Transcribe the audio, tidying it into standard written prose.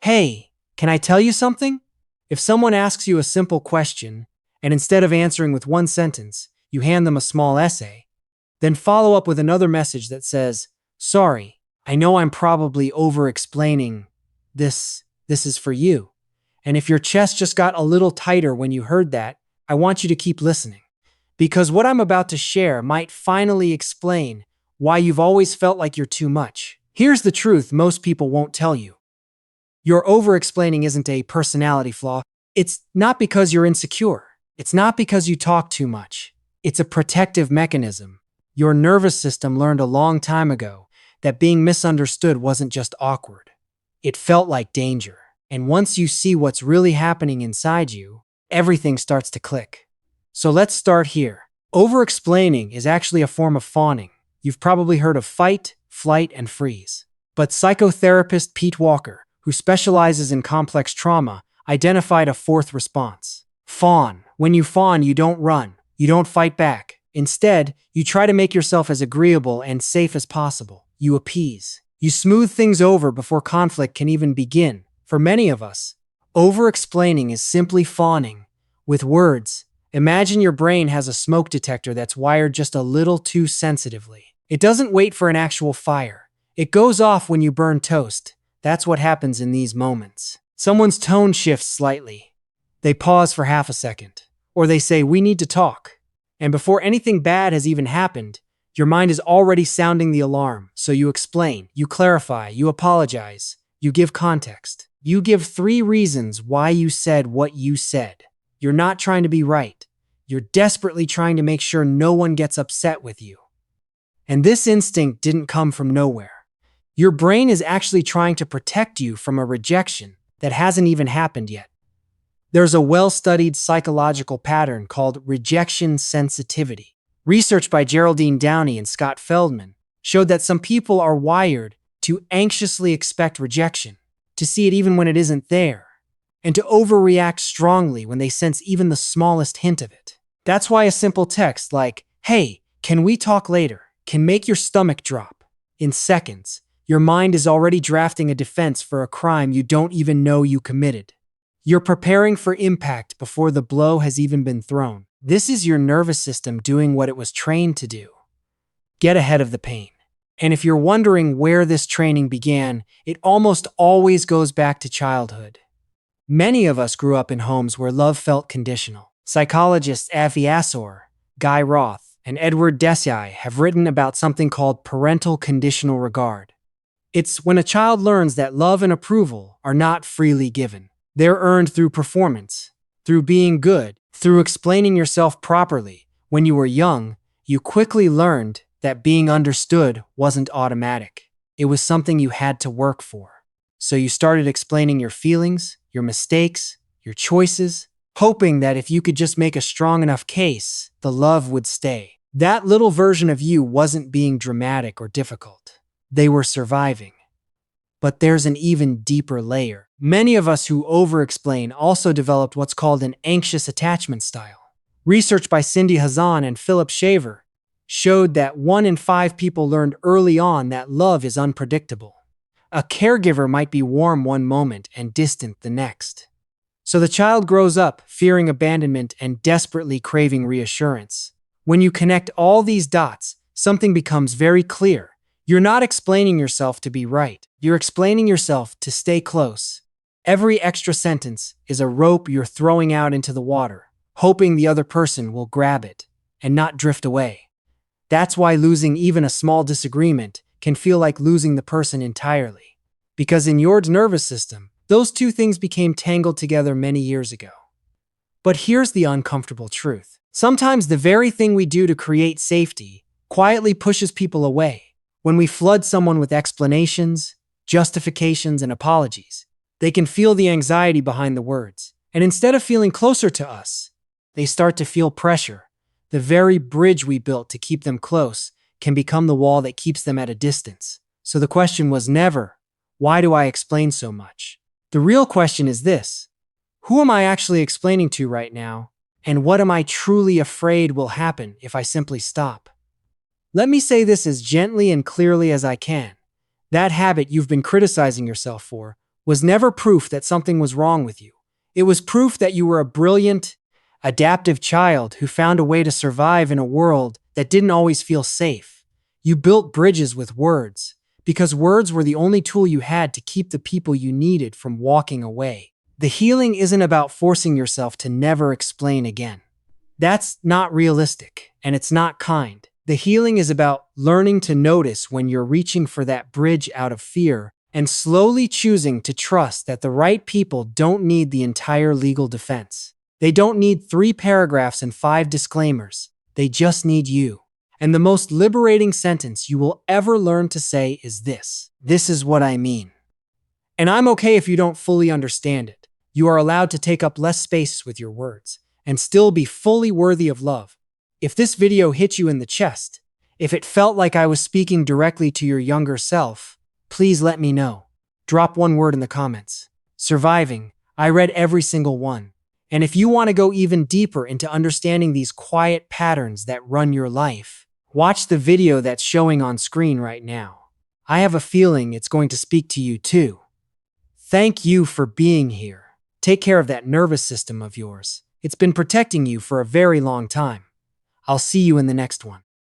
Hey, can I tell you something? If someone asks you a simple question, and instead of answering with one sentence, you hand them a small essay, then follow up with another message that says, sorry, I know I'm probably over-explaining. This is for you. And if your chest just got a little tighter when you heard that, I want you to keep listening. Because what I'm about to share might finally explain why you've always felt like you're too much. Here's the truth most people won't tell you. Your over-explaining isn't a personality flaw. It's not because you're insecure. It's not because you talk too much. It's a protective mechanism. Your nervous system learned a long time ago that being misunderstood wasn't just awkward. It felt like danger. And once you see what's really happening inside you, everything starts to click. So let's start here. Over-explaining is actually a form of fawning. You've probably heard of fight, flight, and freeze. But psychotherapist Pete Walker, who specializes in complex trauma, identified a fourth response. Fawn. When you fawn, you don't run. You don't fight back. Instead, you try to make yourself as agreeable and safe as possible. You appease. You smooth things over before conflict can even begin. For many of us, over-explaining is simply fawning. With words, imagine your brain has a smoke detector that's wired just a little too sensitively. It doesn't wait for an actual fire. It goes off when you burn toast. That's what happens in these moments. Someone's tone shifts slightly. They pause for half a second. Or they say, we need to talk. And before anything bad has even happened, your mind is already sounding the alarm. So you explain, you clarify, you apologize, you give context. You give 3 reasons why you said what you said. You're not trying to be right. You're desperately trying to make sure no one gets upset with you. And this instinct didn't come from nowhere. Your brain is actually trying to protect you from a rejection that hasn't even happened yet. There's a well-studied psychological pattern called rejection sensitivity. Research by Geraldine Downey and Scott Feldman showed that some people are wired to anxiously expect rejection, to see it even when it isn't there, and to overreact strongly when they sense even the smallest hint of it. That's why a simple text like, hey, can we talk later, can make your stomach drop. In seconds, your mind is already drafting a defense for a crime you don't even know you committed. You're preparing for impact before the blow has even been thrown. This is your nervous system doing what it was trained to do. Get ahead of the pain. And if you're wondering where this training began, it almost always goes back to childhood. Many of us grew up in homes where love felt conditional. Psychologists Avi Asor, Guy Roth, and Edward Desai have written about something called parental conditional regard. It's when a child learns that love and approval are not freely given. They're earned through performance, through being good, through explaining yourself properly. When you were young, you quickly learned that being understood wasn't automatic. It was something you had to work for. So you started explaining your feelings, your mistakes, your choices, hoping that if you could just make a strong enough case, the love would stay. That little version of you wasn't being dramatic or difficult. They were surviving. But there's an even deeper layer. Many of us who over-explain also developed what's called an anxious attachment style. Research by Cindy Hazan and Philip Shaver showed that 1 in 5 people learned early on that love is unpredictable. A caregiver might be warm one moment and distant the next. So the child grows up fearing abandonment and desperately craving reassurance. When you connect all these dots, something becomes very clear. You're not explaining yourself to be right. You're explaining yourself to stay close. Every extra sentence is a rope you're throwing out into the water, hoping the other person will grab it and not drift away. That's why losing even a small disagreement can feel like losing the person entirely. Because in your nervous system, those 2 things became tangled together many years ago. But here's the uncomfortable truth. Sometimes the very thing we do to create safety quietly pushes people away. When we flood someone with explanations, justifications, and apologies, they can feel the anxiety behind the words. And instead of feeling closer to us, they start to feel pressure. The very bridge we built to keep them close can become the wall that keeps them at a distance. So the question was never, why do I explain so much? The real question is this: who am I actually explaining to right now? And what am I truly afraid will happen if I simply stop? Let me say this as gently and clearly as I can. That habit you've been criticizing yourself for was never proof that something was wrong with you. It was proof that you were a brilliant, adaptive child who found a way to survive in a world that didn't always feel safe. You built bridges with words, because words were the only tool you had to keep the people you needed from walking away. The healing isn't about forcing yourself to never explain again. That's not realistic, and it's not kind. The healing is about learning to notice when you're reaching for that bridge out of fear and slowly choosing to trust that the right people don't need the entire legal defense. They don't need 3 paragraphs and 5 disclaimers. They just need you. And the most liberating sentence you will ever learn to say is this: "This is what I mean." And I'm okay if you don't fully understand it. You are allowed to take up less space with your words and still be fully worthy of love. If this video hit you in the chest, if it felt like I was speaking directly to your younger self, please let me know. Drop one word in the comments. Surviving. I read every single one. And if you want to go even deeper into understanding these quiet patterns that run your life, watch the video that's showing on screen right now. I have a feeling it's going to speak to you too. Thank you for being here. Take care of that nervous system of yours. It's been protecting you for a very long time. I'll see you in the next one.